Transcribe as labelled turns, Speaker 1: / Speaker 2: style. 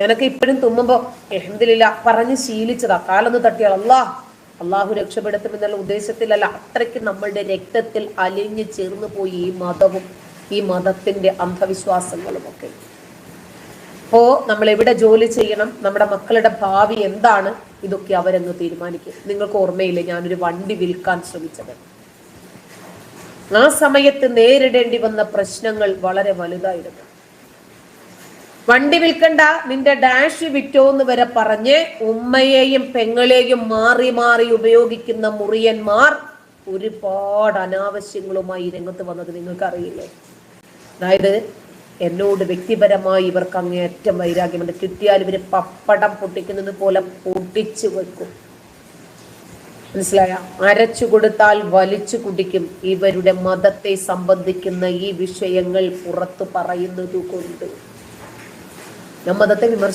Speaker 1: ഞാനൊക്കെ ഇപ്പോഴും തുമ്മുമ്പോ അൽഹംദുലില്ലാ പറഞ്ഞ് ശീലിച്ചതാ. കാലൊന്ന് തട്ടിയാൽ അള്ളാഹു രക്ഷപ്പെടുത്തുമെന്നുള്ള ഉദ്ദേശത്തിലല്ല. അത്രയ്ക്ക് നമ്മളുടെ രക്തത്തിൽ അലിഞ്ഞു ചേർന്ന് പോയി ഈ മതവും ഈ മതത്തിന്റെ അന്ധവിശ്വാസങ്ങളും ഒക്കെ. അപ്പോ നമ്മൾ എവിടെ ജോലി ചെയ്യണം, നമ്മുടെ മക്കളുടെ ഭാവി എന്താണ്, ഇതൊക്കെ അവരെന്ന് തീരുമാനിക്കും. നിങ്ങൾക്ക് ഓർമ്മയില്ലേ ഞാനൊരു വണ്ടി വിൽക്കാൻ ശ്രമിച്ചത്? ആ സമയത്ത് നേരിടേണ്ടി വന്ന പ്രശ്നങ്ങൾ വളരെ വലുതായിരുന്നു. വണ്ടി വിൽക്കണ്ട, നിന്റെ ഡാഷ് വിറ്റോന്ന് വരെ പറഞ്ഞ് ഉമ്മയെയും പെങ്ങളെയും മാറി മാറി ഉപയോഗിക്കുന്ന മുറിയന്മാർ ഒരുപാട് അനാവശ്യങ്ങളുമായി രംഗത്ത് വന്നത് നിങ്ങൾക്ക് അറിയില്ലേ? അതായത് എന്നോട് വ്യക്തിപരമായി ഇവർക്ക് അങ്ങേയറ്റം വൈരാഗ്യമുണ്ട്. കിട്ടിയാൽ ഇവര് പപ്പടം പൊട്ടിക്കുന്നത് പോലെ പൊട്ടിച്ചു വെക്കും. മനസ്സിലായ? അരച്ചു കൊടുത്താൽ വലിച്ചു കുടിക്കും. ഇവരുടെ മതത്തെ സംബന്ധിക്കുന്ന ഈ വിഷയങ്ങൾ പുറത്തു പറയുന്നത് കൊണ്ട്. ഞാൻ മതത്തെ